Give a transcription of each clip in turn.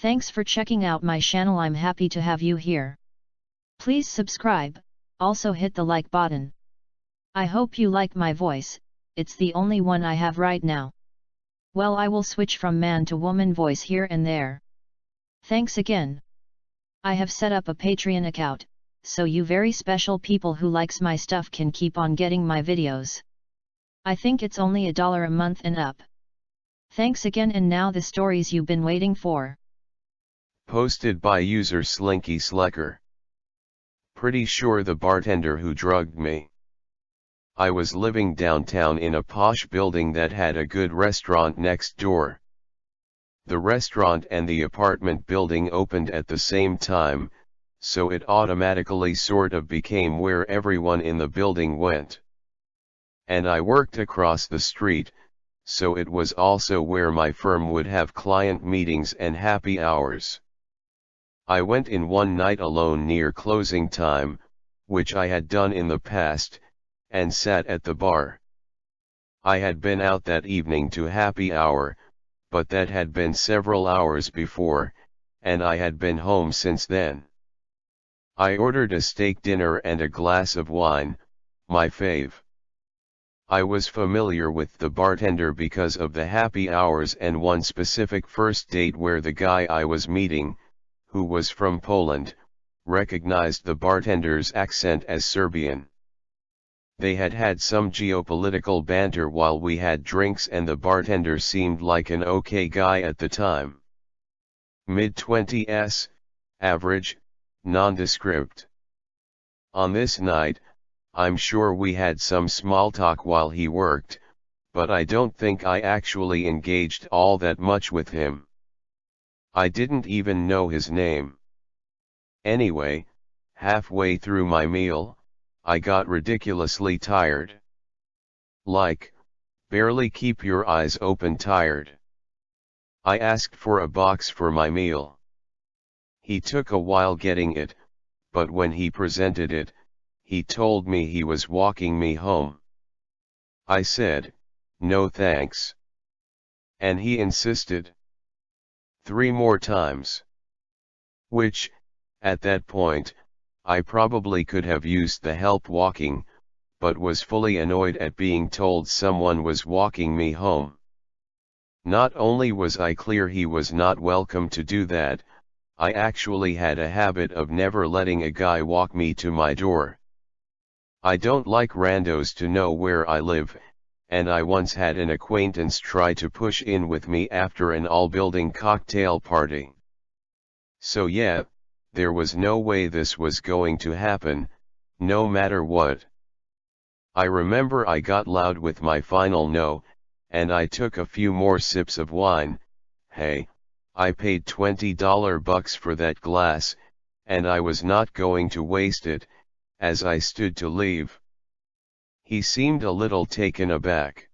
Thanks for checking out my channel. I'm happy to have you here. Please subscribe, also hit the like button. I hope you like my voice, it's the only one I have right now. Well, I will switch from man to woman voice here and there. Thanks again. I have set up a Patreon account, so you very special people who likes my stuff can keep on getting my videos. I think it's only $1 a month and up. Thanks again, and now the stories you've been waiting for. Posted by user Slinky Slecker. Pretty sure the bartender who drugged me. I was living downtown in a posh building that had a good restaurant next door. The restaurant and the apartment building opened at the same time, so it automatically sort of became where everyone in the building went. And I worked across the street, so it was also where my firm would have client meetings and happy hours. I went in one night alone near closing time, which I had done in the past, and sat at the bar. I had been out that evening to happy hour, but that had been several hours before, and I had been home since then. I ordered a steak dinner and a glass of wine, my fave. I was familiar with the bartender because of the happy hours and one specific first date where the guy I was meeting, who was from Poland, recognized the bartender's accent as Serbian. They had had some geopolitical banter while we had drinks, and the bartender seemed like an okay guy at the time. Mid-20s, average, nondescript. On this night, I'm sure we had some small talk while he worked, but I don't think I actually engaged all that much with him. I didn't even know his name. Anyway, halfway through my meal, I got ridiculously tired. Like, barely keep your eyes open tired. I asked for a box for my meal. He took a while getting it, but when he presented it, he told me he was walking me home. I said, no thanks. And he insisted 3 more times. Which, at that point, I probably could have used the help walking, but was fully annoyed at being told someone was walking me home. Not only was I clear he was not welcome to do that, I actually had a habit of never letting a guy walk me to my door. I don't like randos to know where I live, and I once had an acquaintance try to push in with me after an all-building cocktail party. So yeah, there was no way this was going to happen, no matter what. I remember I got loud with my final no, and I took a few more sips of wine. Hey, I paid $20 for that glass, and I was not going to waste it, as I stood to leave. He seemed a little taken aback.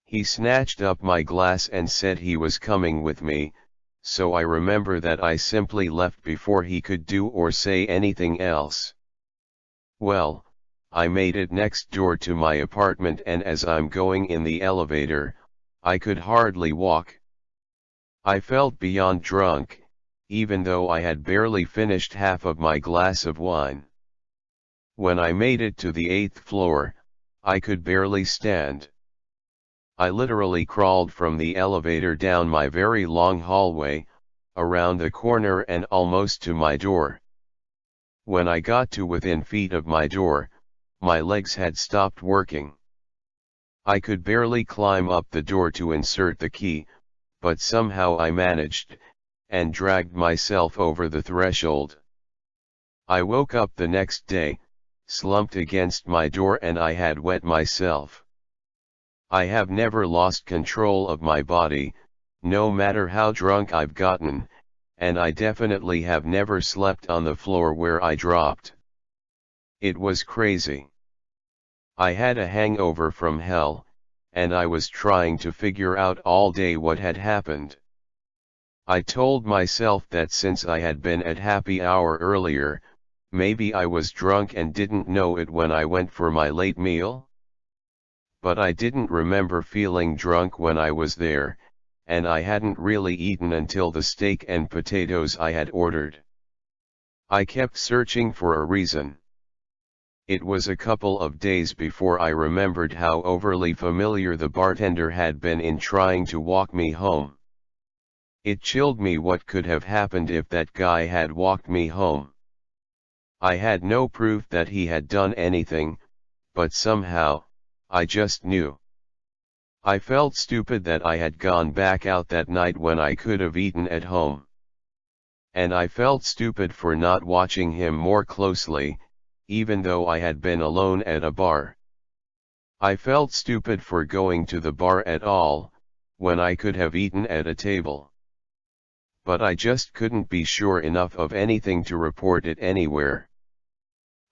He snatched up my glass and said he was coming with me, so I remember that I simply left before he could do or say anything else. Well, I made it next door to my apartment, and as I'm going in the elevator, I could hardly walk. I felt beyond drunk, even though I had barely finished half of my glass of wine. When I made it to the 8th floor, I could barely stand. I literally crawled from the elevator down my very long hallway, around the corner and almost to my door. When I got to within feet of my door, my legs had stopped working. I could barely climb up the door to insert the key, but somehow I managed, and dragged myself over the threshold. I woke up the next day, slumped against my door, and I had wet myself. I have never lost control of my body, no matter how drunk I've gotten, and I definitely have never slept on the floor where I dropped. It was crazy. I had a hangover from hell, and I was trying to figure out all day what had happened. I told myself that since I had been at happy hour earlier, maybe I was drunk and didn't know it when I went for my late meal? But I didn't remember feeling drunk when I was there, and I hadn't really eaten until the steak and potatoes I had ordered. I kept searching for a reason. It was a couple of days before I remembered how overly familiar the bartender had been in trying to walk me home. It chilled me what could have happened if that guy had walked me home. I had no proof that he had done anything, but somehow, I just knew. I felt stupid that I had gone back out that night when I could have eaten at home. And I felt stupid for not watching him more closely, even though I had been alone at a bar. I felt stupid for going to the bar at all, when I could have eaten at a table. But I just couldn't be sure enough of anything to report it anywhere.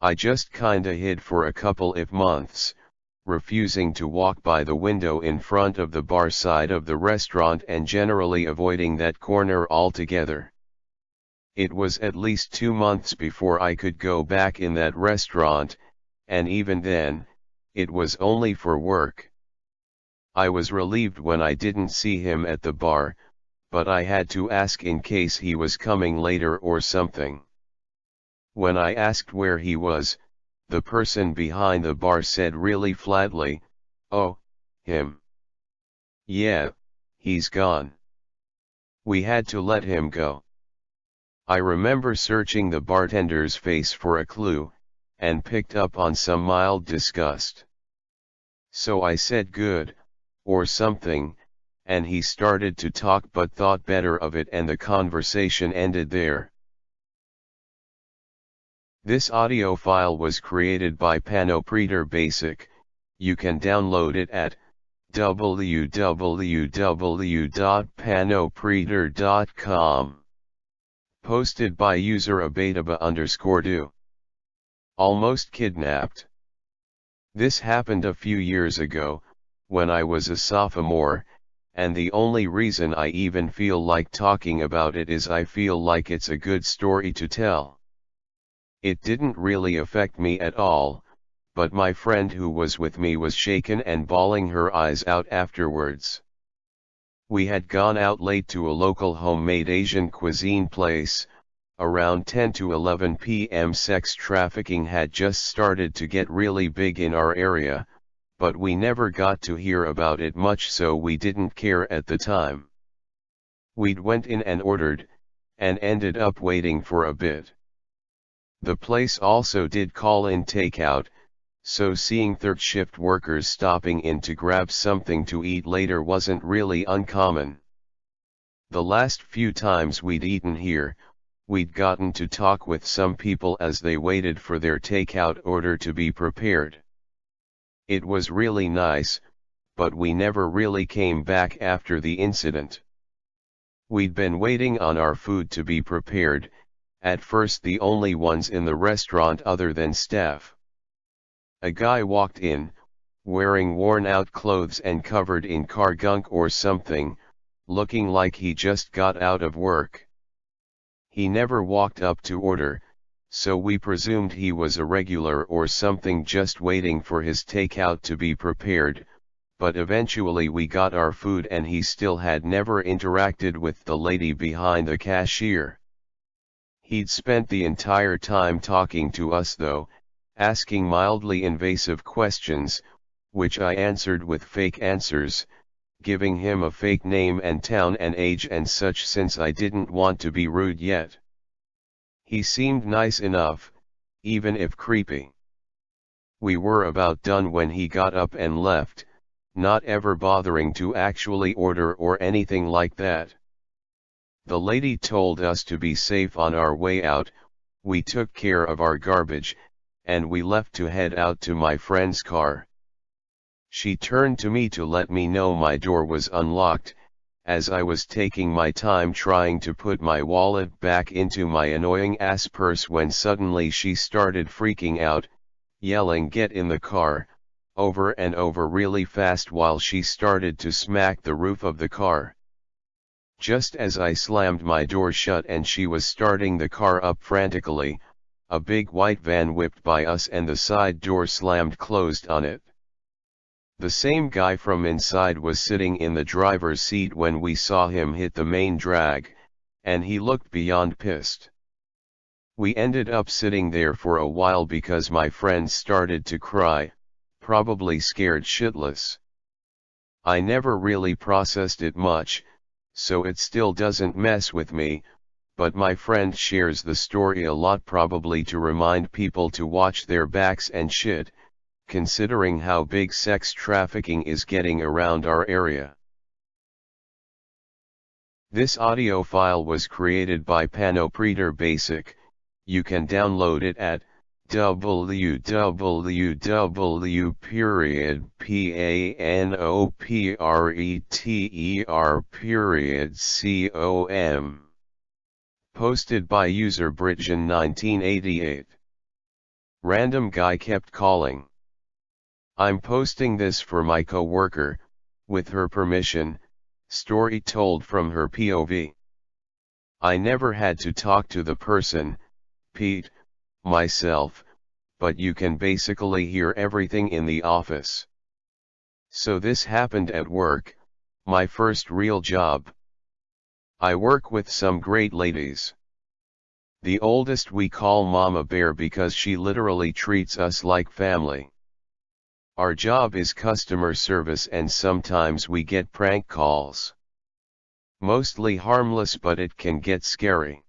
I just kinda hid for a couple of months, refusing to walk by the window in front of the bar side of the restaurant and generally avoiding that corner altogether. It was at least 2 months before I could go back in that restaurant, and even then, it was only for work. I was relieved when I didn't see him at the bar, but I had to ask in case he was coming later or something. When I asked where he was, the person behind the bar said really flatly, "Oh, him. Yeah, he's gone. We had to let him go." I remember searching the bartender's face for a clue, and picked up on some mild disgust. So I said good, or something, and he started to talk but thought better of it and the conversation ended there. This audio file was created by Panopreter Basic. You can download it at www.panopreter.com. Posted by user abataba_do. Almost kidnapped. This happened a few years ago, when I was a sophomore, and the only reason I even feel like talking about it is I feel like it's a good story to tell. It didn't really affect me at all, but my friend who was with me was shaken and bawling her eyes out afterwards. We had gone out late to a local homemade Asian cuisine place. Around 10 to 11 p.m. sex trafficking had just started to get really big in our area, but we never got to hear about it much, so we didn't care at the time. We'd went in and ordered, and ended up waiting for a bit. The place also did call in takeout, so seeing third shift workers stopping in to grab something to eat later wasn't really uncommon. The last few times we'd eaten here, we'd gotten to talk with some people as they waited for their takeout order to be prepared. It was really nice, but we never really came back after the incident. We'd been waiting on our food to be prepared, at first the only ones in the restaurant other than staff. A guy walked in, wearing worn-out clothes and covered in car gunk or something, looking like he just got out of work. He never walked up to order, so we presumed he was a regular or something just waiting for his takeout to be prepared, but eventually we got our food and he still had never interacted with the lady behind the cashier. He'd spent the entire time talking to us though, asking mildly invasive questions, which I answered with fake answers, giving him a fake name and town and age and such since I didn't want to be rude yet. He seemed nice enough, even if creepy. We were about done when he got up and left, not ever bothering to actually order or anything like that. The lady told us to be safe on our way out. We took care of our garbage, and we left to head out to my friend's car. She turned to me to let me know my door was unlocked, as I was taking my time trying to put my wallet back into my annoying ass purse when suddenly she started freaking out, yelling "Get in the car," over and over really fast while she started to smack the roof of the car. Just as I slammed my door shut and she was starting the car up frantically, a big white van whipped by us and the side door slammed closed on it. The same guy from inside was sitting in the driver's seat when we saw him hit the main drag, and he looked beyond pissed. We ended up sitting there for a while because my friend started to cry, probably scared shitless. I never really processed it much, so it still doesn't mess with me, but my friend shares the story a lot, probably to remind people to watch their backs and shit, considering how big sex trafficking is getting around our area. This audio file was created by Panopreter Basic. You can download it at www.panopreter.com. Posted by user Britjan 1988. Random guy kept calling. I'm posting this for my coworker, with her permission, story told from her POV. I never had to talk to the person, Pete, myself, but you can basically hear everything in the office. So this happened at work, my first real job. I work with some great ladies. The oldest we call Mama Bear because she literally treats us like family. Our job is customer service and sometimes we get prank calls. Mostly harmless, but it can get scary.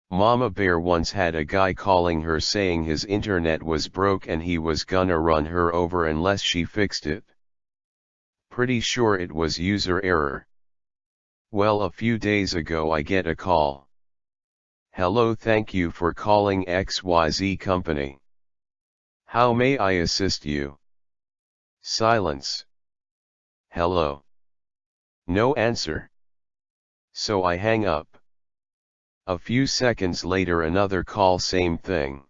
Mama Bear once had a guy calling her saying his internet was broke and he was gonna run her over unless she fixed it. Pretty sure it was user error. Well, a few days ago I get a call. Hello, thank you for calling XYZ company. How may I assist you? Silence. Hello. No answer. So I hang up. A few seconds later another call, same thing.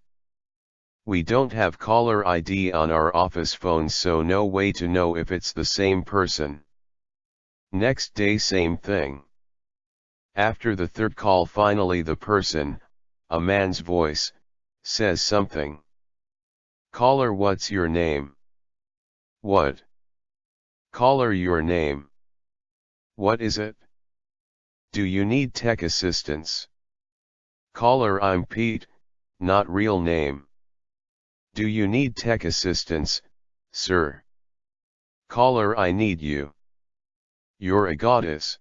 We don't have caller ID on our office phones, so no way to know if it's the same person. Next day same thing. After the third call finally the person, a man's voice, says something. Caller, what's your name? What? Caller, your name. What is it? Do you need tech assistance? Caller, I'm Pete, not real name. Do you need tech assistance, sir? Caller, I need you. You're a goddess.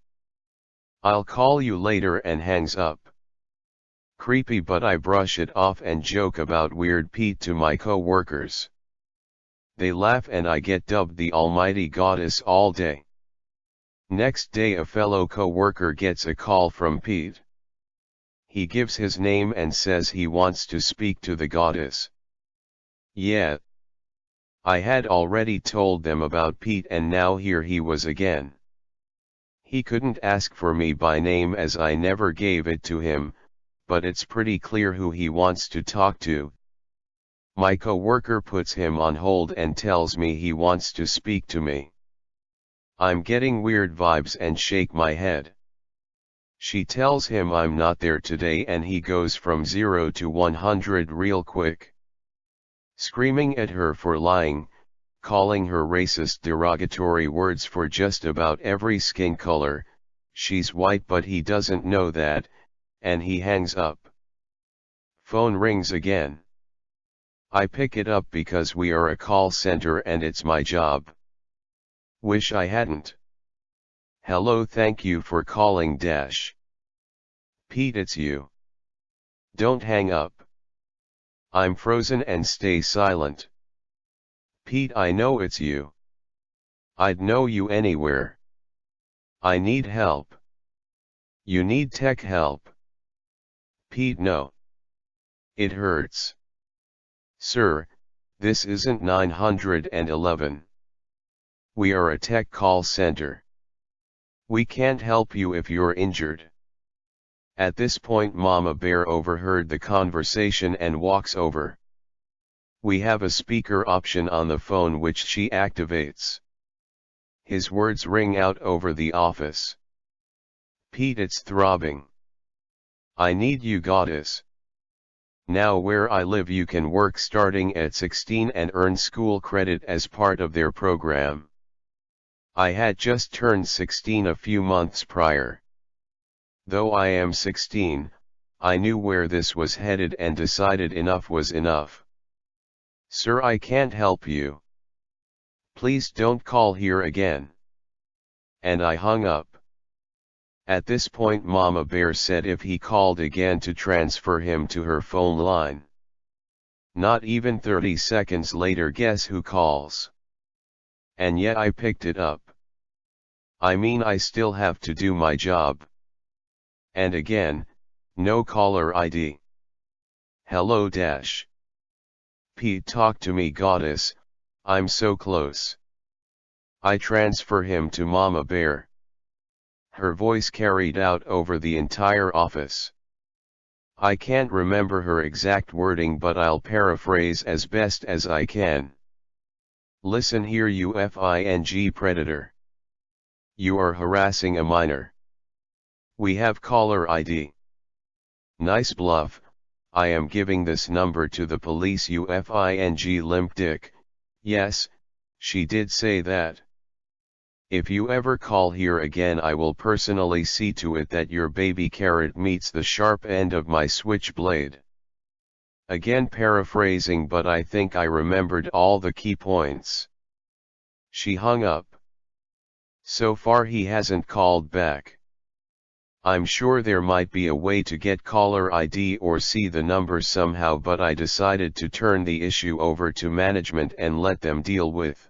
I'll call you later, and hangs up. Creepy, but I brush it off and joke about weird Pete to my co-workers. They laugh and I get dubbed the almighty goddess all day. Next day a fellow co-worker gets a call from Pete. He gives his name and says he wants to speak to the goddess. Yeah. I had already told them about Pete and now here he was again. He couldn't ask for me by name as I never gave it to him, but it's pretty clear who he wants to talk to. My coworker puts him on hold and tells me he wants to speak to me. I'm getting weird vibes and shake my head. She tells him I'm not there today and he goes from 0 to 100 real quick. Screaming at her for lying, calling her racist derogatory words for just about every skin color, she's white but he doesn't know that, and he hangs up. Phone rings again. I pick it up because we are a call center and it's my job. Wish I hadn't. Hello, thank you for calling dash. Pete, it's you. Don't hang up. I'm frozen and stay silent. Pete, I know it's you. I'd know you anywhere. I need help. You need tech help. Pete, no. It hurts. Sir, this isn't 911. We are a tech call center. We can't help you if you're injured. At this point Mama Bear overheard the conversation and walks over. We have a speaker option on the phone which she activates. His words ring out over the office. Pete, it's throbbing. I need you, goddess. Now where I live you can work starting at 16 and earn school credit as part of their program. I had just turned 16 a few months prior. Though I am 16, I knew where this was headed and decided enough was enough. Sir, I can't help you. Please don't call here again. And I hung up. At this point Mama Bear said if he called again to transfer him to her phone line. Not even 30 seconds later, guess who calls? And yet I picked it up. I mean, I still have to do my job. And again, no caller ID. Hello dash. Pete, talk to me, goddess, I'm so close. I transfer him to Mama Bear. Her voice carried out over the entire office. I can't remember her exact wording, but I'll paraphrase as best as I can. Listen here, you FING predator. You are harassing a minor. We have caller ID. Nice bluff. I am giving this number to the police, you FING limp dick. Yes, she did say that. If you ever call here again, I will personally see to it that your baby carrot meets the sharp end of my switchblade. Again paraphrasing, but I think I remembered all the key points. She hung up. So far he hasn't called back. I'm sure there might be a way to get caller ID or see the number somehow, but I decided to turn the issue over to management and let them deal with.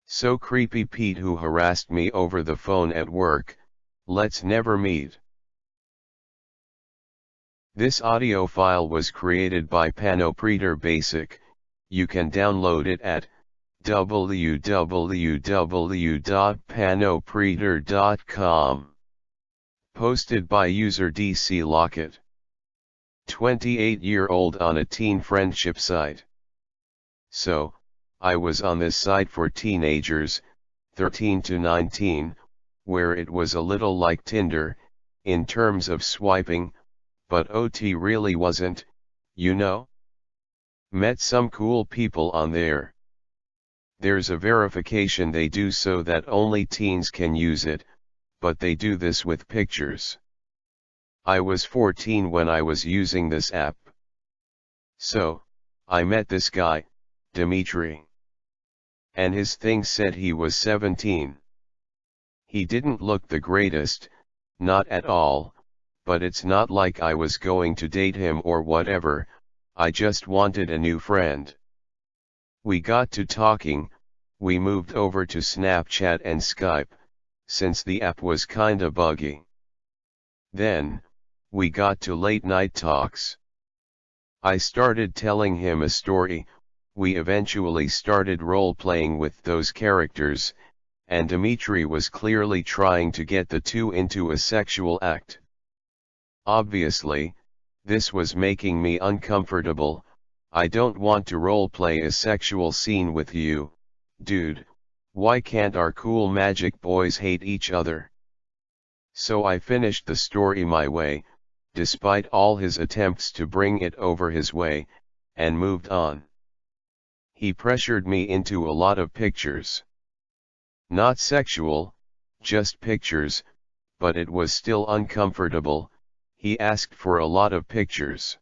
So creepy Pete, who harassed me over the phone at work. Let's never meet. This audio file was created by Panopreter Basic. You can download it at www.panopreter.com. Posted by user DC Lockett. 28-year-old on a teen friendship site. So, I was on this site for teenagers, 13 to 19, where it was a little like Tinder, in terms of swiping, but OT really wasn't, you know? Met some cool people on there. There's a verification they do so that only teens can use it, but they do this with pictures. I was 14 when I was using this app. So, I met this guy, Dimitri. And his thing said he was 17. He didn't look the greatest, not at all, but it's not like I was going to date him or whatever, I just wanted a new friend. We got to talking, we moved over to Snapchat and Skype, since the app was kinda buggy. Then, we got to late night talks. I started telling him a story, we eventually started role-playing with those characters, and Dimitri was clearly trying to get the two into a sexual act. Obviously, this was making me uncomfortable. I don't want to role-play a sexual scene with you, dude. Why can't our cool magic boys hate each other? So I finished the story my way, despite all his attempts to bring it over his way, and moved on. He pressured me into a lot of pictures. Not sexual, just pictures, but it was still uncomfortable. He asked for a lot of pictures.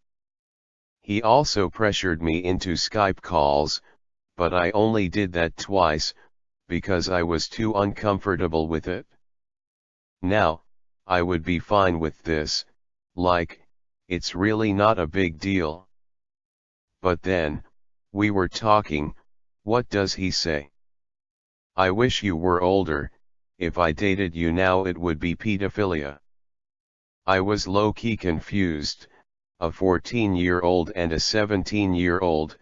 He also pressured me into Skype calls, but I only did that twice, because I was too uncomfortable with it. Now, I would be fine with this, like, it's really not a big deal. But then, we were talking, what does he say? I wish you were older, if I dated you now it would be pedophilia. I was low-key confused, a 14-year-old and a 17-year-old,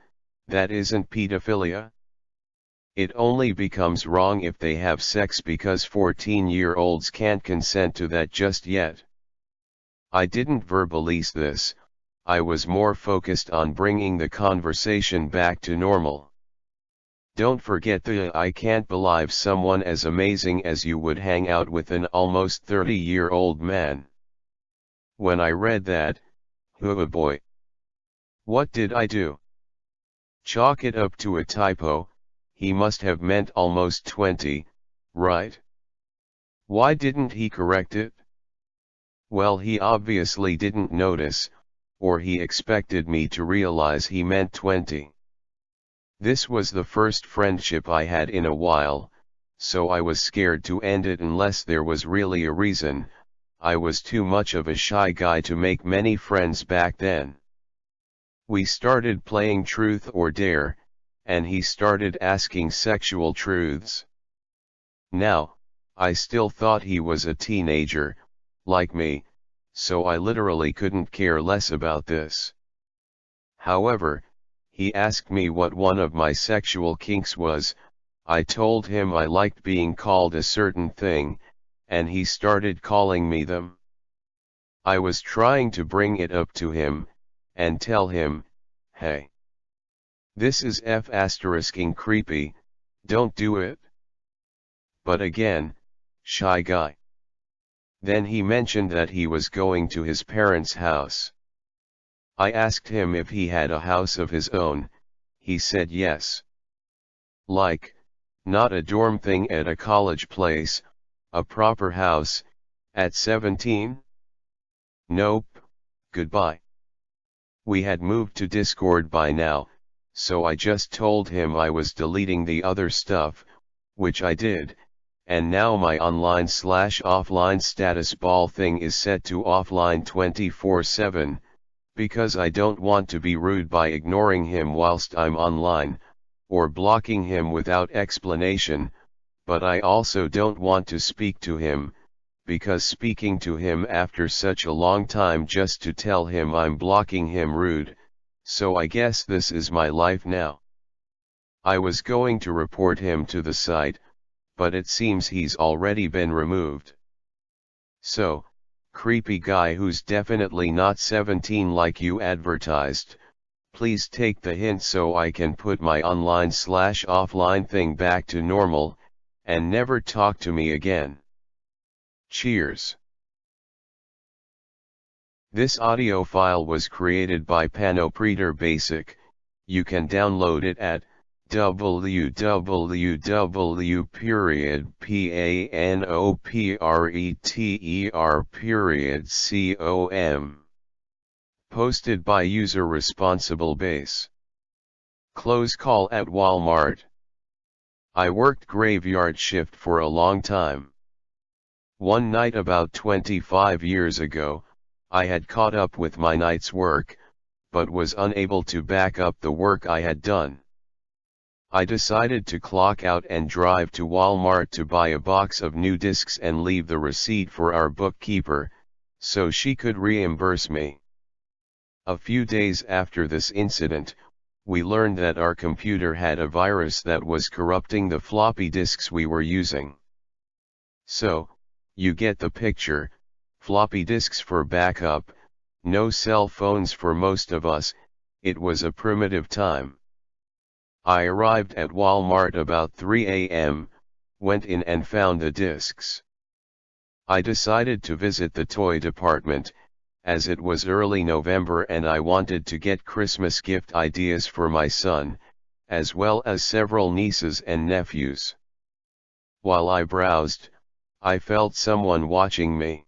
that isn't pedophilia? It only becomes wrong if they have sex because 14-year-olds can't consent to that just yet. I didn't verbalize this, I was more focused on bringing the conversation back to normal. Don't forget the I can't believe someone as amazing as you would hang out with an almost 30-year-old man. When I read that, oh boy. What did I do? Chalk it up to a typo, he must have meant almost 20, right? Why didn't he correct it? Well, he obviously didn't notice, or he expected me to realize he meant 20. This was the first friendship I had in a while, so I was scared to end it unless there was really a reason. I was too much of a shy guy to make many friends back then. We started playing Truth or Dare, and he started asking sexual truths. Now, I still thought he was a teenager, like me, so I literally couldn't care less about this. However, he asked me what one of my sexual kinks was. I told him I liked being called a certain thing, and he started calling me them. I was trying to bring it up to him, and tell him, hey, this is f***ing creepy, don't do it. But again, shy guy. Then he mentioned that he was going to his parents' house. I asked him if he had a house of his own, he said yes. Like, not a dorm thing at a college place, a proper house, at 17? Nope, goodbye. We had moved to Discord by now, so I just told him I was deleting the other stuff, which I did, and now my online/offline status ball thing is set to offline 24/7, because I don't want to be rude by ignoring him whilst I'm online, or blocking him without explanation, but I also don't want to speak to him, because speaking to him after such a long time just to tell him I'm blocking him rude, so I guess this is my life now. I was going to report him to the site, but it seems he's already been removed. So, creepy guy who's definitely not 17 like you advertised, please take the hint so I can put my online/offline thing back to normal, and never talk to me again. Cheers. This audio file was created by Panopreter Basic. You can download it at www.panopreter.com. Posted by user responsible base. Close call at Walmart. I worked graveyard shift for a long time. One night about 25 years ago, I had caught up with my night's work, but was unable to back up the work I had done. I decided to clock out and drive to Walmart to buy a box of new discs and leave the receipt for our bookkeeper, so she could reimburse me. A few days after this incident, we learned that our computer had a virus that was corrupting the floppy disks we were using. So, you get the picture, floppy disks for backup, no cell phones for most of us, it was a primitive time. I arrived at Walmart about 3 a.m., went in and found the discs. I decided to visit the toy department, as it was early November and I wanted to get Christmas gift ideas for my son, as well as several nieces and nephews. While I browsed, I felt someone watching me.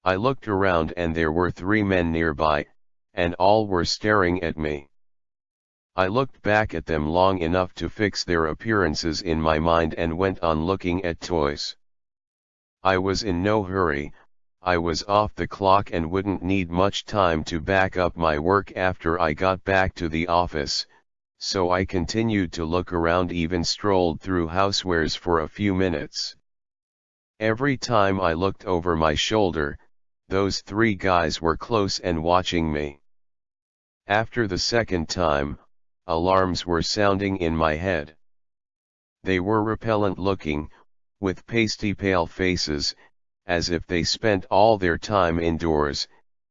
I looked around and there were 3 men nearby, and all were staring at me. I looked back at them long enough to fix their appearances in my mind and went on looking at toys. I was in no hurry, I was off the clock and wouldn't need much time to back up my work after I got back to the office, so I continued to look around, even strolled through housewares for a few minutes. Every time I looked over my shoulder, those 3 guys were close and watching me. After the second time, alarms were sounding in my head. They were repellent looking, with pasty pale faces, as if they spent all their time indoors,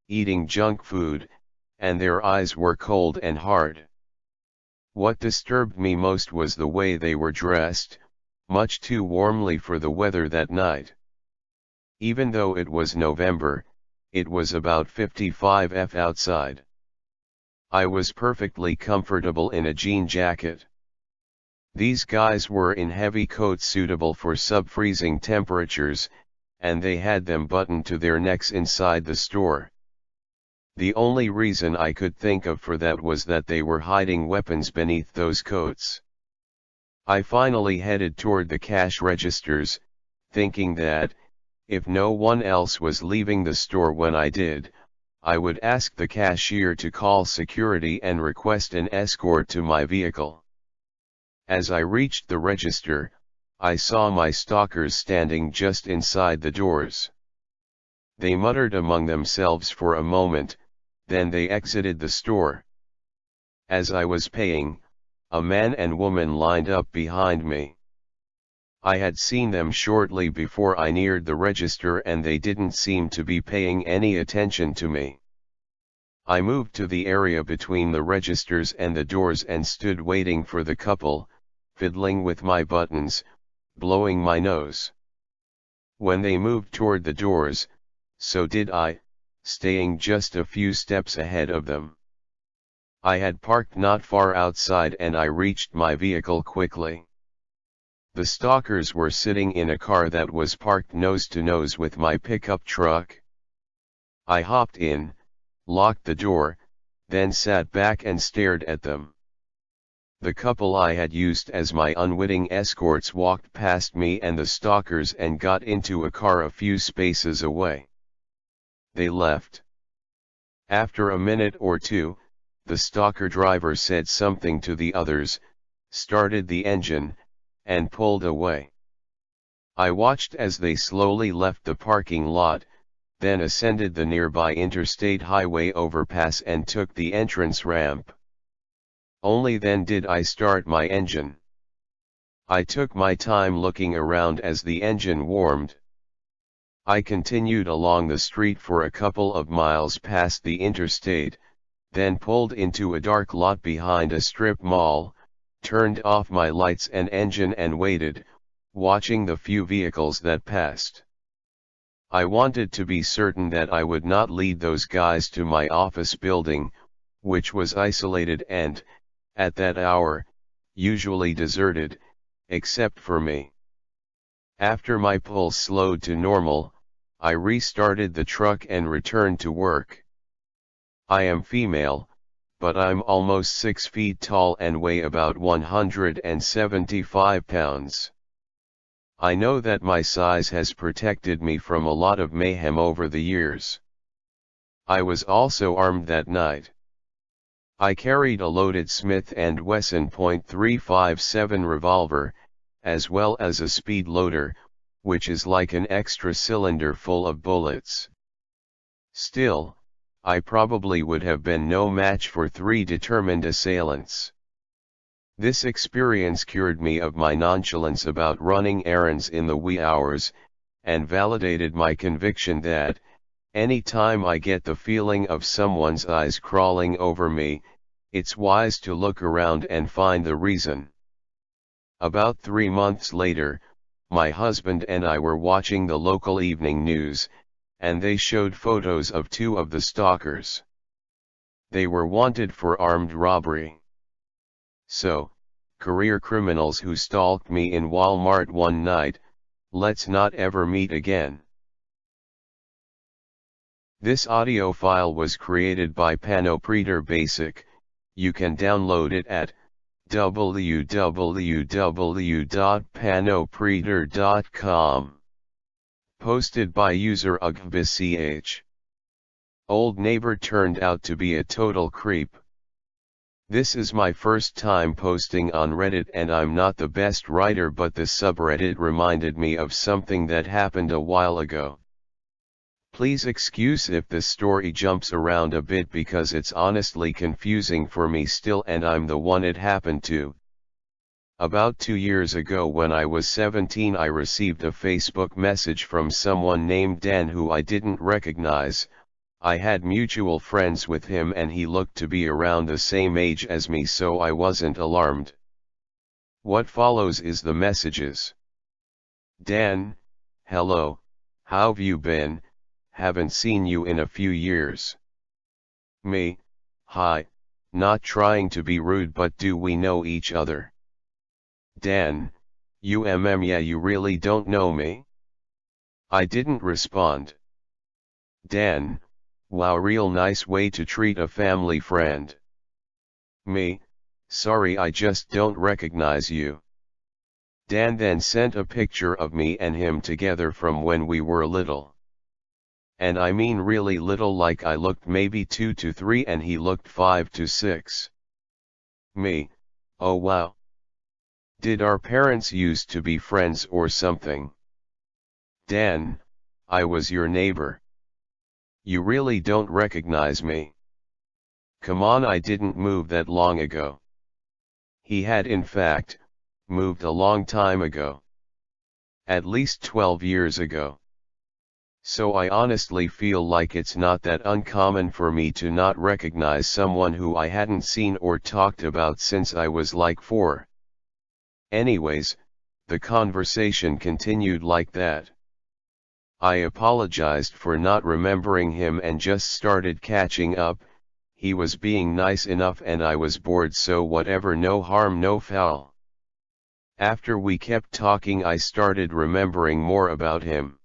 eating junk food, and their eyes were cold and hard. What disturbed me most was the way they were dressed, much too warmly for the weather that night. Even though it was November, it was about 55 F outside. I was perfectly comfortable in a jean jacket. These guys were in heavy coats suitable for sub-freezing temperatures, and they had them buttoned to their necks inside the store. The only reason I could think of for that was that they were hiding weapons beneath those coats. I finally headed toward the cash registers, thinking that, if no one else was leaving the store when I did, I would ask the cashier to call security and request an escort to my vehicle. As I reached the register, I saw my stalkers standing just inside the doors. They muttered among themselves for a moment, then they exited the store. As I was paying, a man and woman lined up behind me. I had seen them shortly before I neared the register and they didn't seem to be paying any attention to me. I moved to the area between the registers and the doors and stood waiting for the couple, fiddling with my buttons, blowing my nose. When they moved toward the doors, so did I, staying just a few steps ahead of them. I had parked not far outside and I reached my vehicle quickly. The stalkers were sitting in a car that was parked nose to nose with my pickup truck. I hopped in, locked the door, then sat back and stared at them. The couple I had used as my unwitting escorts walked past me and the stalkers and got into a car a few spaces away. They left. After a minute or two, the stalker driver said something to the others, started the engine, and pulled away. I watched as they slowly left the parking lot, then ascended the nearby interstate highway overpass and took the entrance ramp. Only then did I start my engine. I took my time looking around as the engine warmed. I continued along the street for a couple of miles past the interstate, then pulled into a dark lot behind a strip mall, turned off my lights and engine and waited, watching the few vehicles that passed. I wanted to be certain that I would not lead those guys to my office building, which was isolated and, at that hour, usually deserted, except for me. After my pulse slowed to normal, I restarted the truck and returned to work. I am female, but I'm almost 6 feet tall and weigh about 175 pounds. I know that my size has protected me from a lot of mayhem over the years. I was also armed that night. I carried a loaded Smith & Wesson .357 revolver, as well as a speed loader, which is like an extra cylinder full of bullets. Still, I probably would have been no match for 3 determined assailants. This experience cured me of my nonchalance about running errands in the wee hours, and validated my conviction that, any time I get the feeling of someone's eyes crawling over me, it's wise to look around and find the reason. About 3 months later, my husband and I were watching the local evening news, and they showed photos of 2 of the stalkers. They were wanted for armed robbery. So, career criminals who stalked me in Walmart one night, let's not ever meet again. This audio file was created by Panopreter Basic. You can download it at www.panopreter.com. Posted by user ugbich. Old neighbor turned out to be a total creep. This is my first time posting on Reddit and I'm not the best writer, but the subreddit reminded me of something that happened a while ago. Please excuse if the story jumps around a bit because it's honestly confusing for me still and I'm the one it happened to. About 2 years ago when I was 17 I received a Facebook message from someone named Dan who I didn't recognize. I had mutual friends with him and he looked to be around the same age as me, so I wasn't alarmed. What follows is the messages. Dan, hello, how've you been? Haven't seen you in a few years. Me, hi, Not trying to be rude, but do we know each other? Dan, yeah, you really don't know me? I didn't respond. Dan, wow, real nice way to treat a family friend. Me, sorry, I just don't recognize you. Dan then sent a picture of me and him together from when we were little. And I mean really little, like I looked maybe 2 to 3 and he looked 5 to 6. Me, oh wow. Did our parents used to be friends or something? Dan, I was your neighbor. You really don't recognize me? Come on, I didn't move that long ago. He had in fact, moved a long time ago. At least 12 years ago. So I honestly feel like it's not that uncommon for me to not recognize someone who I hadn't seen or talked about since I was like 4. Anyways, the conversation continued like that. I apologized for not remembering him and just started catching up. He was being nice enough and I was bored, so whatever, no harm no foul. After we kept talking, I started remembering more about him.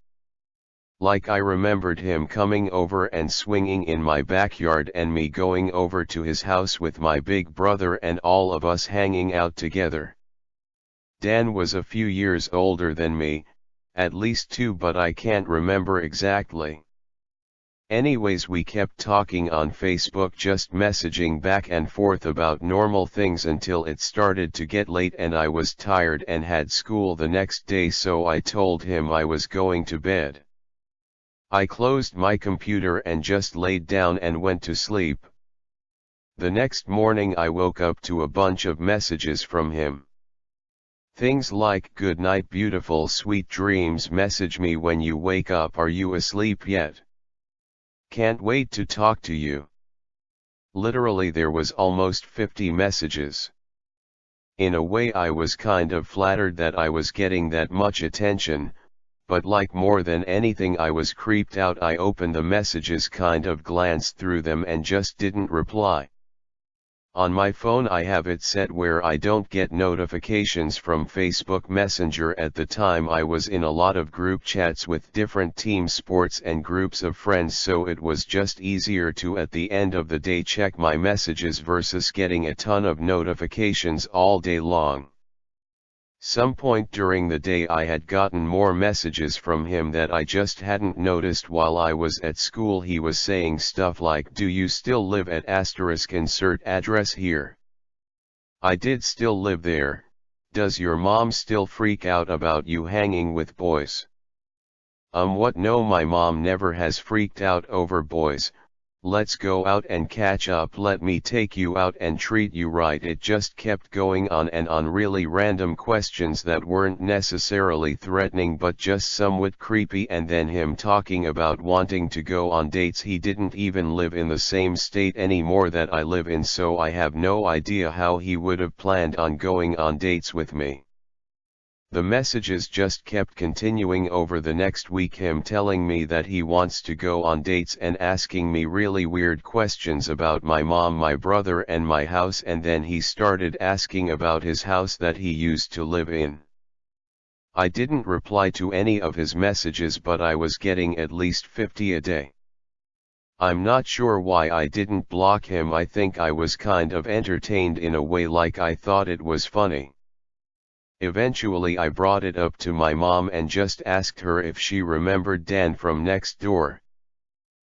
Like I remembered him coming over and swinging in my backyard and me going over to his house with my big brother and all of us hanging out together. Dan was a few years older than me, at least 2, but I can't remember exactly. Anyways, we kept talking on Facebook, just messaging back and forth about normal things until it started to get late and I was tired and had school the next day, so I told him I was going to bed. I closed my computer and just laid down and went to sleep. The next morning I woke up to a bunch of messages from him. Things like, "Good night beautiful, sweet dreams, message me when you wake up, are you asleep yet? Can't wait to talk to you." Literally there was almost 50 messages. In a way I was kind of flattered that I was getting that much attention, but like more than anything I was creeped out. I opened the messages, kind of glanced through them and just didn't reply. On my phone I have it set where I don't get notifications from Facebook Messenger. At the time I was in a lot of group chats with different team sports and groups of friends, so it was just easier to at the end of the day check my messages versus getting a ton of notifications all day long. Some point during the day I had gotten more messages from him that I just hadn't noticed while I was at school. He was saying stuff like, "Do you still live at *, insert address here? I did still live there. Does your mom still freak out about you hanging with boys?" What? No, my mom never has freaked out over boys. Let's go out and catch up, let me take you out and treat you right. It just kept going on and on, really random questions that weren't necessarily threatening but just somewhat creepy, and then him talking about wanting to go on dates. He didn't even live in the same state anymore that I live in, so I have no idea how he would have planned on going on dates with me. The messages just kept continuing over the next week, him telling me that he wants to go on dates and asking me really weird questions about my mom, my brother and my house, and then he started asking about his house that he used to live in. I didn't reply to any of his messages, but I was getting at least 50 a day. I'm not sure why I didn't block him. I think I was kind of entertained in a way, like I thought it was funny. Eventually I brought it up to my mom and just asked her if she remembered Dan from next door.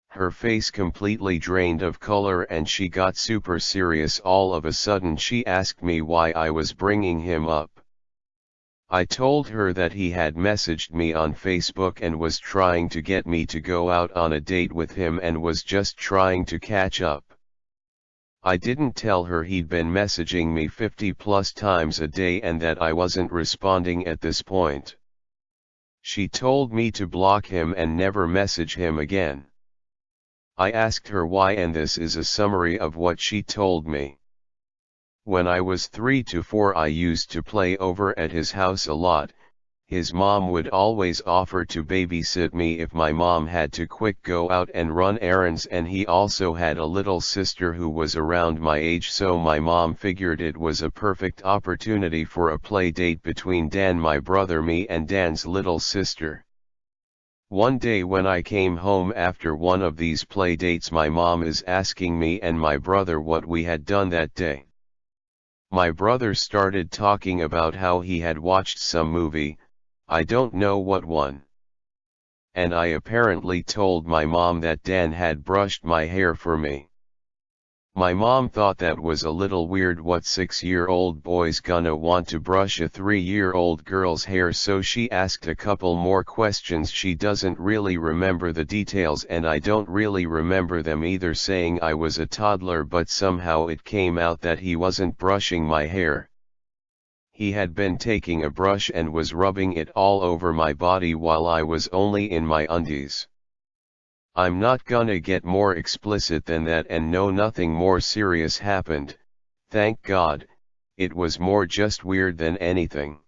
Her face completely drained of color and she got super serious. All of a sudden she asked me why I was bringing him up. I told her that he had messaged me on Facebook and was trying to get me to go out on a date with him and was just trying to catch up. I didn't tell her he'd been messaging me 50 plus times a day and that I wasn't responding at this point. She told me to block him and never message him again. I asked her why, and this is a summary of what she told me. When I was 3 to 4 I used to play over at his house a lot. his mom would always offer to babysit me if my mom had to quick go out and run errands, and he also had a little sister who was around my age, so my mom figured it was a perfect opportunity for a play date between Dan, my brother, me and Dan's little sister. One day when I came home after one of these play dates, my mom is asking me and my brother what we had done that day. My brother started talking about how he had watched some movie, I don't know what one. And I apparently told my mom that Dan had brushed my hair for me. My mom thought that was a little weird. What 6-year-old boy's gonna want to brush a 3-year-old girl's hair? So she asked a couple more questions. She doesn't really remember the details, and I don't really remember them either, saying I was a toddler, but somehow it came out that he wasn't brushing my hair. He had been taking a brush and was rubbing it all over my body while I was only in my undies. I'm not gonna get more explicit than that, and no, nothing more serious happened, thank God. It was more just weird than anything.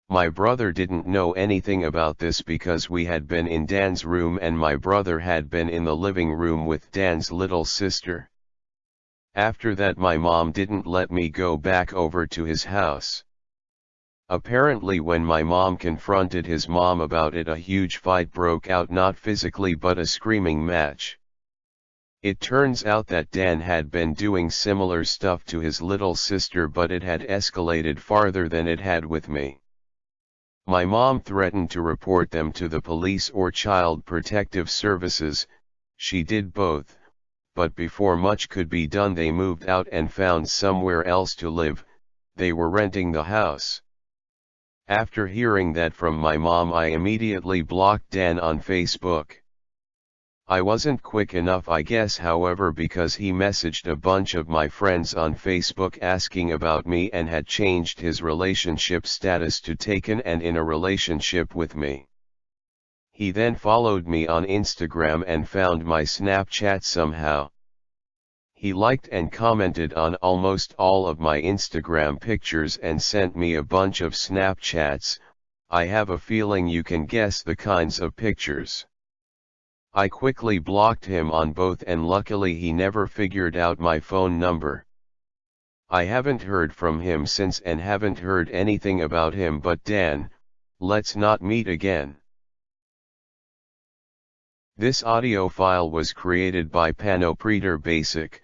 My brother didn't know anything about this because we had been in Dan's room and my brother had been in the living room with Dan's little sister. After that, my mom didn't let me go back over to his house. Apparently when my mom confronted his mom about it, a huge fight broke out, not physically but a screaming match. It turns out that Dan had been doing similar stuff to his little sister, but it had escalated farther than it had with me. My mom threatened to report them to the police or Child Protective Services. She did both, but before much could be done they moved out and found somewhere else to live. They were renting the house. After hearing that from my mom, I immediately blocked Dan on Facebook. I wasn't quick enough, I guess, however, because he messaged a bunch of my friends on Facebook asking about me and had changed his relationship status to taken and in a relationship with me. He then followed me on Instagram and found my Snapchat somehow. He liked and commented on almost all of my Instagram pictures and sent me a bunch of Snapchats. I have a feeling you can guess the kinds of pictures. I quickly blocked him on both, and luckily he never figured out my phone number. I haven't heard from him since and haven't heard anything about him. But Dan, let's not meet again. This audio file was created by Panopreter Basic.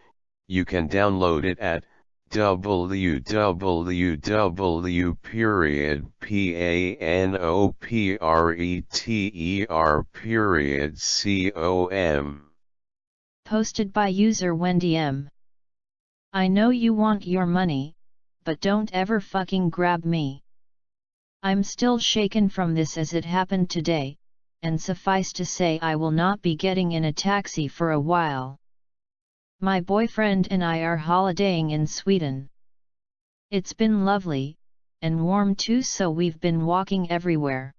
You can download it at www.panopreter.com. Posted by user Wendy M. I know you want your money, but don't ever fucking grab me. I'm still shaken from this as it happened today, and suffice to say I will not be getting in a taxi for a while. My boyfriend and I are holidaying in Sweden. It's been lovely, and warm too, so we've been walking everywhere.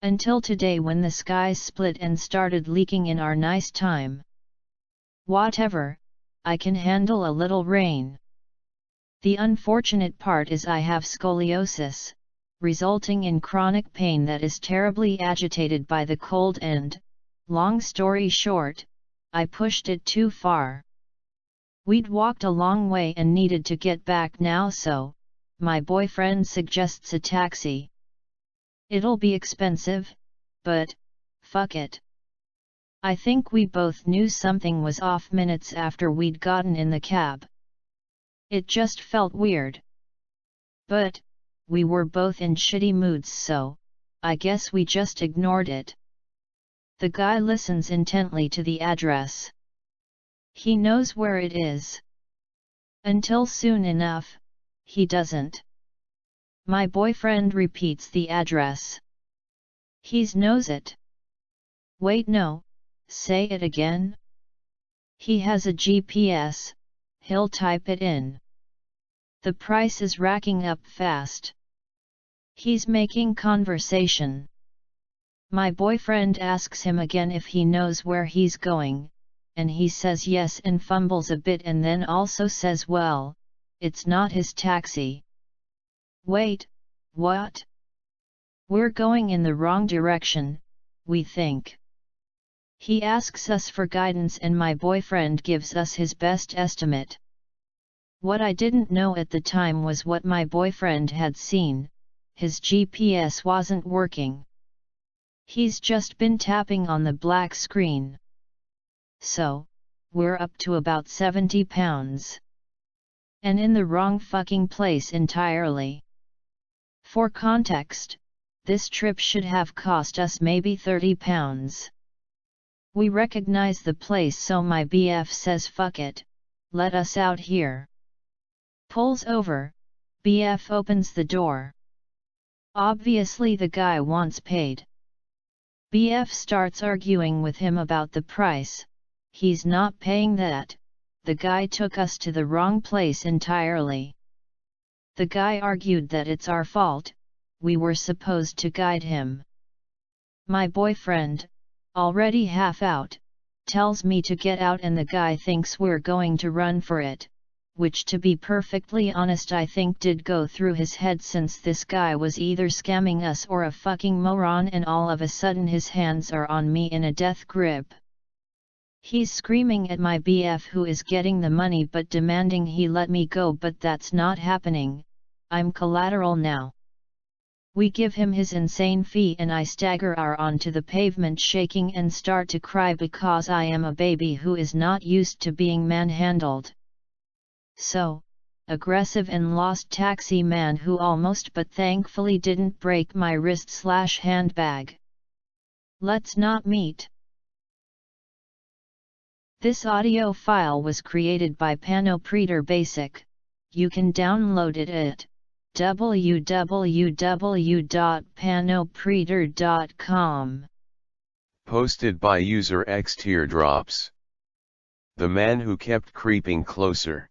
Until today when the skies split and started leaking in our nice time. Whatever, I can handle a little rain. The unfortunate part is I have scoliosis, resulting in chronic pain that is terribly agitated by the cold and, long story short, I pushed it too far. We'd walked a long way and needed to get back now, so my boyfriend suggests a taxi. It'll be expensive, but fuck it. I think we both knew something was off minutes after we'd gotten in the cab. It just felt weird. But we were both in shitty moods, so I guess we just ignored it. The guy listens intently to the address. He knows where it is. Until soon enough, he doesn't. My boyfriend repeats the address. He knows it. Wait, no, say it again. He has a GPS, he'll type it in. The price is racking up fast. He's making conversation. My boyfriend asks him again if he knows where he's going, and he says yes and fumbles a bit and then also says, well, it's not his taxi. Wait, what? We're going in the wrong direction, we think. He asks us for guidance and my boyfriend gives us his best estimate. What I didn't know at the time was what my boyfriend had seen, his GPS wasn't working. He's just been tapping on the black screen. So, we're up to about 70 pounds. And in the wrong fucking place entirely. For context, this trip should have cost us maybe 30 pounds. We recognize the place, so my BF says fuck it, let us out here. Pulls over, BF opens the door. Obviously the guy wants paid. BF starts arguing with him about the price, he's not paying that, the guy took us to the wrong place entirely. The guy argued that it's our fault, we were supposed to guide him. My boyfriend, already half out, tells me to get out and the guy thinks we're going to run for it, which to be perfectly honest I think did go through his head since this guy was either scamming us or a fucking moron, and all of a sudden his hands are on me in a death grip. He's screaming at my BF who is getting the money but demanding he let me go, but that's not happening, I'm collateral now. We give him his insane fee and I stagger onto the pavement shaking and start to cry because I am a baby who is not used to being manhandled. So, aggressive and lost taxi man who almost but thankfully didn't break my wrist/handbag. Let's not meet. This audio file was created by Panopreter Basic. You can download it at www.panopreter.com. Posted by user X Teardrops. The man who kept creeping closer.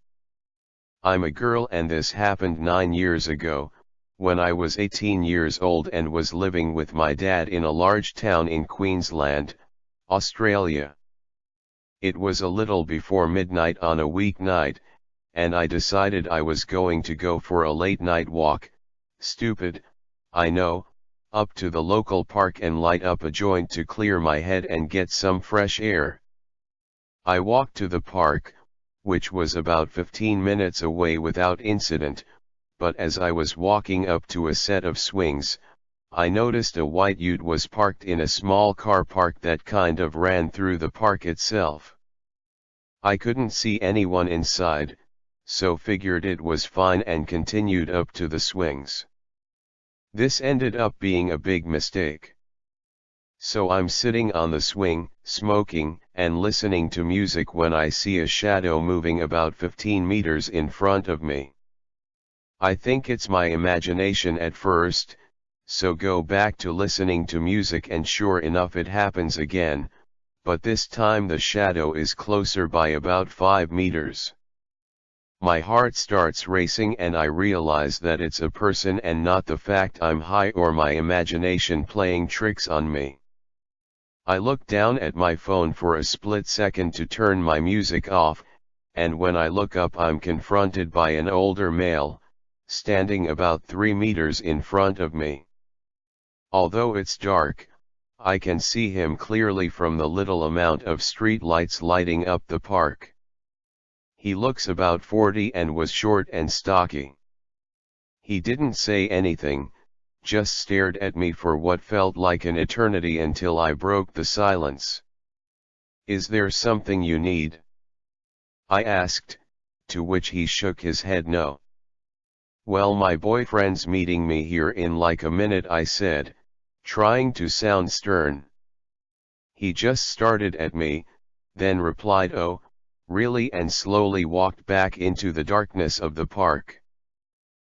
I'm a girl and this happened 9 years ago, when I was 18 years old and was living with my dad in a large town in Queensland, Australia. It was a little before midnight on a weeknight, and I decided I was going to go for a late night walk, stupid, I know, up to the local park and light up a joint to clear my head and get some fresh air. I walked to the park, which was about 15 minutes away without incident, but as I was walking up to a set of swings, I noticed a white ute was parked in a small car park that kind of ran through the park itself. I couldn't see anyone inside, so figured it was fine and continued up to the swings. This ended up being a big mistake. So I'm sitting on the swing, smoking, and listening to music when I see a shadow moving about 15 meters in front of me. I think it's my imagination at first, so go back to listening to music and sure enough it happens again, but this time the shadow is closer by about 5 meters. My heart starts racing and I realize that it's a person and not the fact I'm high or my imagination playing tricks on me. I look down at my phone for a split second to turn my music off, and when I look up I'm confronted by an older male, standing about 3 meters in front of me. Although it's dark, I can see him clearly from the little amount of street lights lighting up the park. He looks about 40 and was short and stocky. He didn't say anything, just stared at me for what felt like an eternity until I broke the silence. "Is there something you need?" I asked, to which he shook his head no. "Well, my boyfriend's meeting me here in like a minute," I said, trying to sound stern. He just started at me, then replied, "Oh, really?" and slowly walked back into the darkness of the park.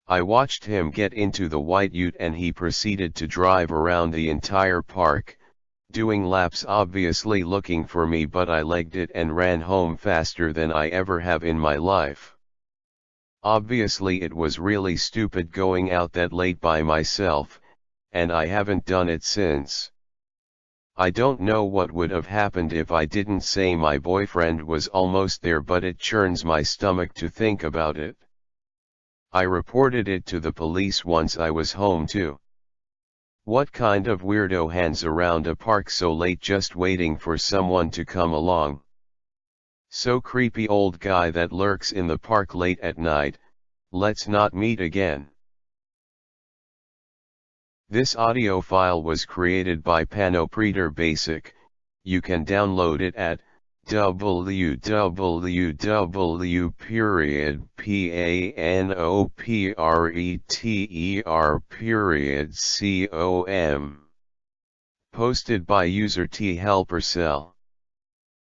I watched him get into the white ute and he proceeded to drive around the entire park, doing laps obviously looking for me, but I legged it and ran home faster than I ever have in my life. Obviously it was really stupid going out that late by myself, and I haven't done it since. I don't know what would have happened if I didn't say my boyfriend was almost there, but it churns my stomach to think about it. I reported it to the police once I was home too. What kind of weirdo hangs around a park so late just waiting for someone to come along? So creepy old guy that lurks in the park late at night, let's not meet again. This audio file was created by Panopreter Basic. You can download it at www.panopreter.com. Posted by user T Helper Cell.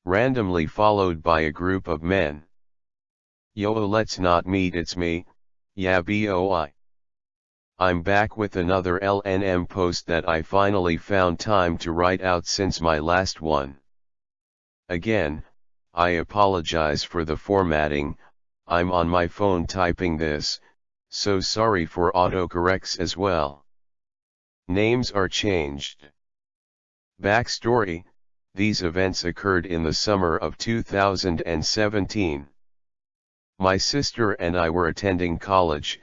Randomly followed by a group of men. Yo, let's not meet, it's me, yeah boy. I'm back with another LNM post that I finally found time to write out since my last one. Again, I apologize for the formatting, I'm on my phone typing this, so sorry for autocorrects as well. Names are changed. Backstory: these events occurred in the summer of 2017. My sister and I were attending college,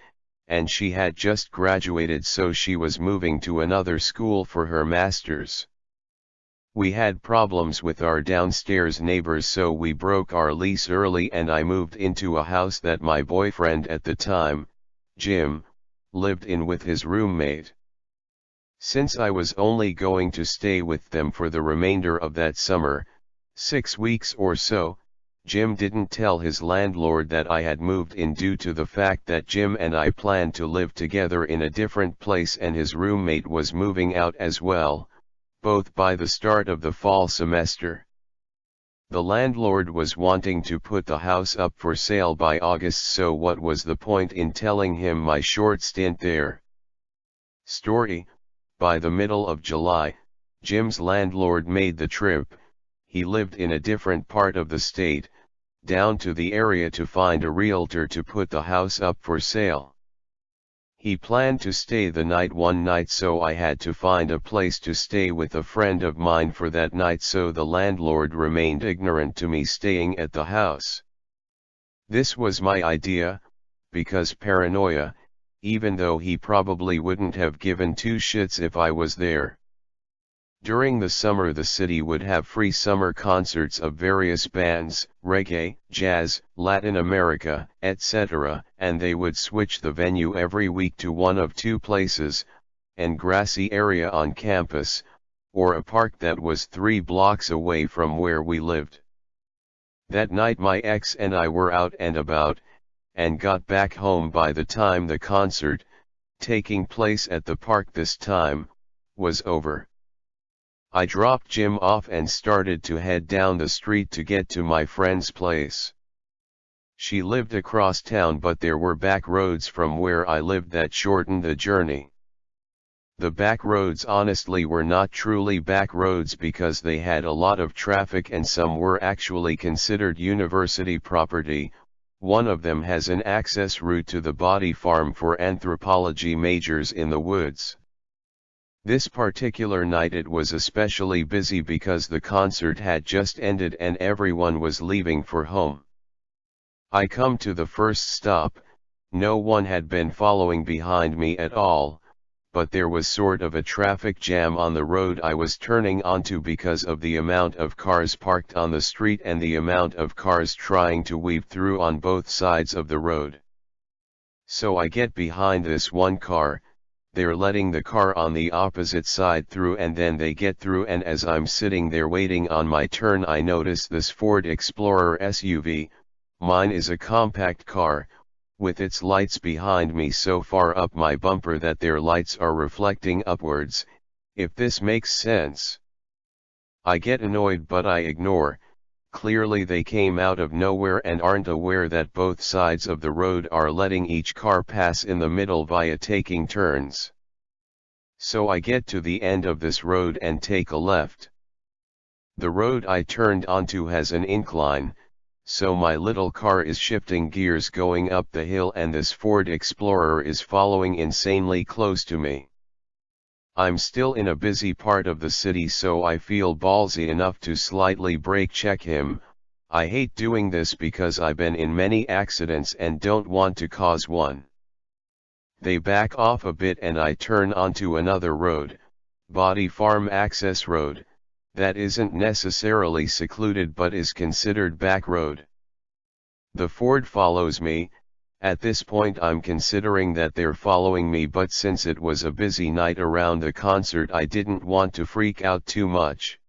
and she had just graduated, so she was moving to another school for her master's. We had problems with our downstairs neighbors, so we broke our lease early and I moved into a house that my boyfriend at the time, Jim, lived in with his roommate. Since I was only going to stay with them for the remainder of that summer, 6 weeks or so, Jim didn't tell his landlord that I had moved in due to the fact that Jim and I planned to live together in a different place and his roommate was moving out as well, both by the start of the fall semester. The landlord was wanting to put the house up for sale by August, so what was the point in telling him my short stint there? Story: by the middle of July, Jim's landlord made the trip. He lived in a different part of the state, down to the area to find a realtor to put the house up for sale. He planned to stay the night one night, so I had to find a place to stay with a friend of mine for that night, so the landlord remained ignorant to me staying at the house. This was my idea, because paranoia, even though he probably wouldn't have given two shits if I was there. During the summer the city would have free summer concerts of various bands, reggae, jazz, Latin America, etc., and they would switch the venue every week to one of two places, an grassy area on campus, or a park that was 3 blocks away from where we lived. That night my ex and I were out and about, and got back home by the time the concert, taking place at the park this time, was over. I dropped Jim off and started to head down the street to get to my friend's place. She lived across town, but there were back roads from where I lived that shortened the journey. The back roads honestly were not truly back roads because they had a lot of traffic and some were actually considered university property. One of them has an access route to the body farm for anthropology majors in the woods. This particular night it was especially busy because the concert had just ended and everyone was leaving for home. I come to the first stop, no one had been following behind me at all, but there was sort of a traffic jam on the road I was turning onto because of the amount of cars parked on the street and the amount of cars trying to weave through on both sides of the road. So I get behind this one car. They're letting the car on the opposite side through and then they get through, and as I'm sitting there waiting on my turn I notice this Ford Explorer SUV, mine is a compact car, with its lights behind me so far up my bumper that their lights are reflecting upwards, if this makes sense. I get annoyed but I ignore. Clearly they came out of nowhere and aren't aware that both sides of the road are letting each car pass in the middle via taking turns. So I get to the end of this road and take a left. The road I turned onto has an incline, so my little car is shifting gears going up the hill and this Ford Explorer is following insanely close to me. I'm still in a busy part of the city, so I feel ballsy enough to slightly brake check him. I hate doing this because I've been in many accidents and don't want to cause one. they back off a bit and I turn onto another road, Body Farm Access Road, that isn't necessarily secluded but is considered back road. The Ford follows me. At this point I'm considering that they're following me, but since it was a busy night around the concert I didn't want to freak out too much.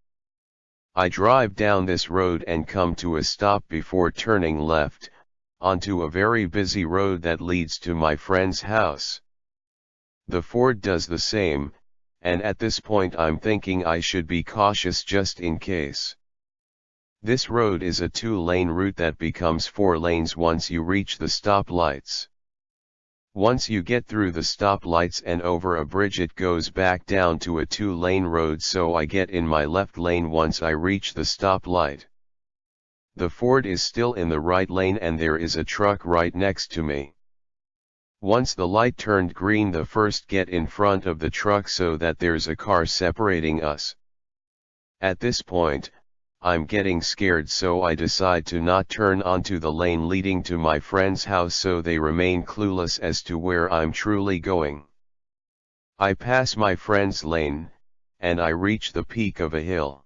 I drive down this road and come to a stop before turning left, onto a very busy road that leads to my friend's house. The Ford does the same, and at this point I'm thinking I should be cautious just in case. This road is a 2-lane route that becomes 4 lanes once you reach the stoplights. Once you get through the stoplights and over a bridge it goes back down to a 2-lane road, so I get in my left lane once I reach the stoplight. The Ford is still in the right lane and there is a truck right next to me. Once the light turned green, the first get in front of the truck so that there's a car separating us. At this point, I'm getting scared, so I decide to not turn onto the lane leading to my friend's house so they remain clueless as to where I'm truly going. I pass my friend's lane, and I reach the peak of a hill.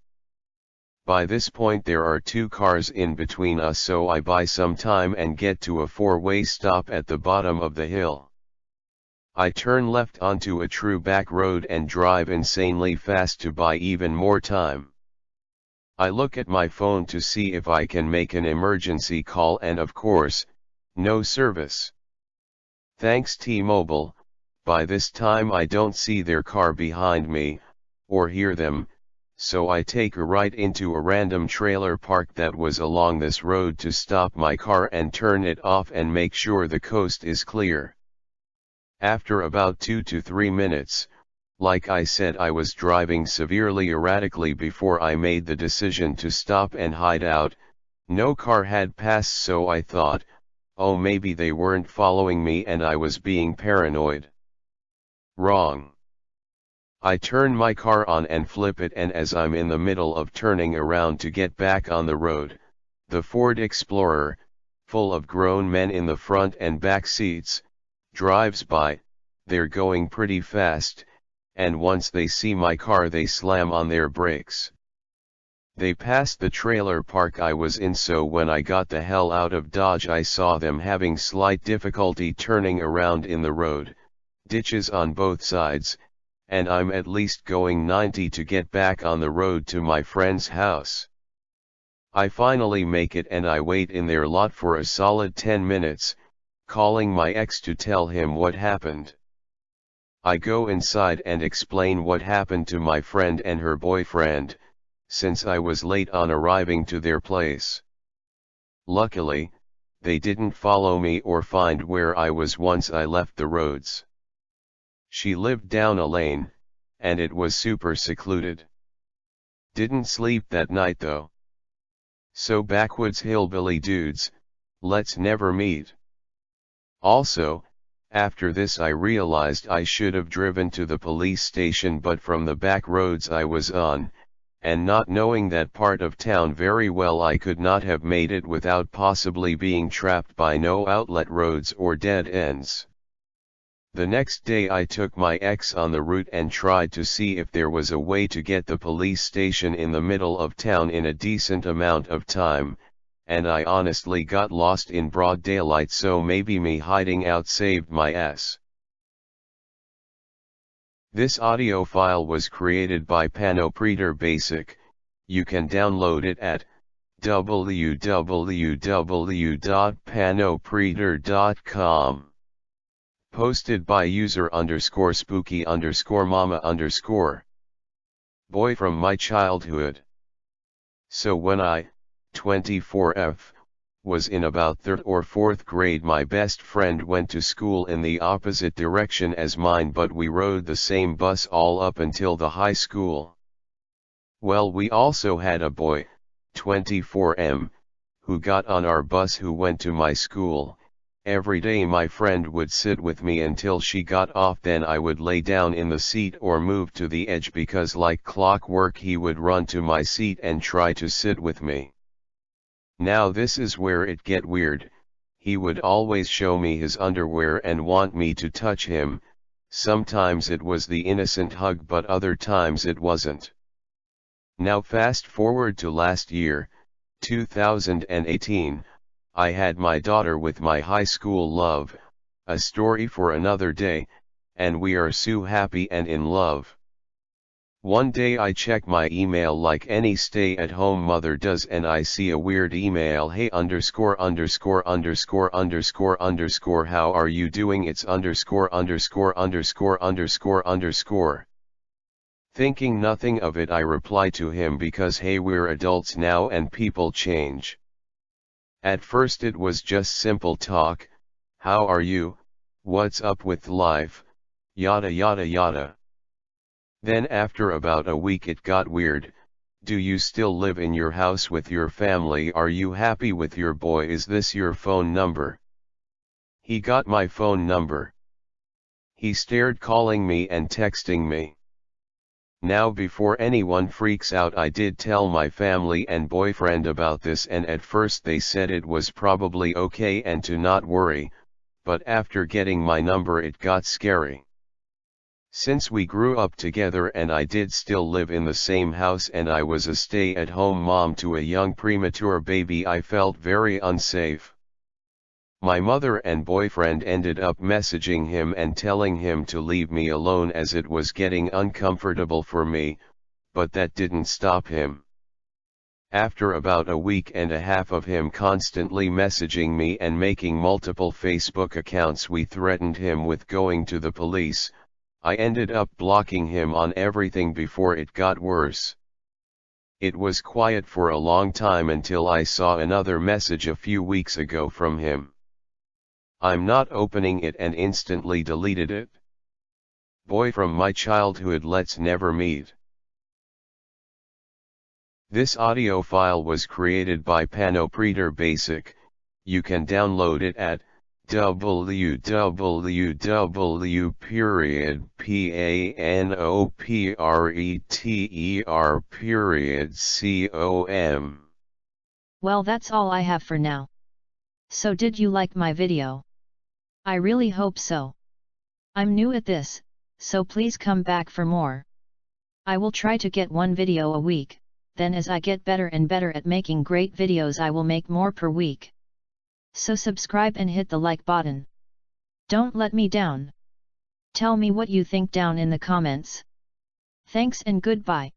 By this point there are 2 cars in between us, so I buy some time and get to a 4-way stop at the bottom of the hill. I turn left onto a true back road and drive insanely fast to buy even more time. I look at my phone to see if I can make an emergency call, and of course, no service. Thanks T-Mobile. By this time I don't see their car behind me, or hear them, so I take a right into a random trailer park that was along this road to stop my car and turn it off and make sure the coast is clear. After about 2 to 3 minutes, like I said, I was driving severely erratically before I made the decision to stop and hide out. No car had passed, so I thought, oh, maybe they weren't following me and I was being paranoid. Wrong. I turn my car on and flip it, and as I'm in the middle of turning around to get back on the road, the Ford Explorer, full of grown men in the front and back seats, drives by. They're going pretty fast, and once they see my car they slam on their brakes. They passed the trailer park I was in, so when I got the hell out of Dodge I saw them having slight difficulty turning around in the road, ditches on both sides, and I'm at least going 90 to get back on the road to my friend's house. I finally make it and I wait in their lot for a solid 10 minutes, calling my ex to tell him what happened. I go inside and explain what happened to my friend and her boyfriend, since I was late on arriving to their place. Luckily, they didn't follow me or find where I was once I left the roads. She lived down a lane, and it was super secluded. Didn't sleep that night though. So backwoods hillbilly dudes, let's never meet. Also, after this I realized I should have driven to the police station, but from the back roads I was on, and not knowing that part of town very well, I could not have made it without possibly being trapped by no outlet roads or dead ends. The next day I took my ex on the route and tried to see if there was a way to get the police station in the middle of town in a decent amount of time, and I honestly got lost in broad daylight, so maybe me hiding out saved my ass. This audio file was created by Panopreter Basic. You can download it at www.panopreter.com. Posted by user_spooky_mama_. Boy from my childhood. So when I, 24F, was in about 3rd or 4th grade, my best friend went to school in the opposite direction as mine, but we rode the same bus all up until the high school. Well, we also had a boy, 24M, who got on our bus who went to my school. Every day my friend would sit with me until she got off, then I would lay down in the seat or move to the edge because like clockwork he would run to my seat and try to sit with me. Now this is where it get weird. he would always show me his underwear and want me to touch him. Sometimes it was the innocent hug, but other times it wasn't. Now fast forward to last year, 2018, I had my daughter with my high school love, a story for another day, and we are so happy and in love. One day I check my email like any stay-at-home mother does, and I see a weird email. Hey underscore underscore underscore underscore underscore how are you doing? It's underscore underscore underscore underscore underscore. Thinking nothing of it, I reply to him because hey, we're adults now and people change. At first it was just simple talk, how are you, what's up with life, yada yada yada. Then after about a week it got weird. Do you still live in your house with your family? Are you happy with your boy? Is this your phone number? He got my phone number. He started calling me and texting me. Now before anyone freaks out, I did tell my family and boyfriend about this, and at first they said it was probably okay and to not worry, but after getting my number it got scary. Since we grew up together and I did still live in the same house and I was a stay-at-home mom to a young premature baby, I felt very unsafe. My mother and boyfriend ended up messaging him and telling him to leave me alone as it was getting uncomfortable for me, but that didn't stop him. After about a week and a half of him constantly messaging me and making multiple Facebook accounts, we threatened him with going to the police. I ended up blocking him on everything before it got worse. It was quiet for a long time until I saw another message a few weeks ago from him. I'm not opening it and instantly deleted it. Boy from my childhood, let's never meet. This audio file was created by Panopreter Basic. You can download it at www.panopreter.com. Well, that's all I have for now. So did you like my video? I really hope so. I'm new at this, so please come back for more. I will try to get one video a week, then as I get better and better at making great videos I will make more per week. So subscribe and hit the like button. Don't let me down. Tell me what you think down in the comments. Thanks and goodbye.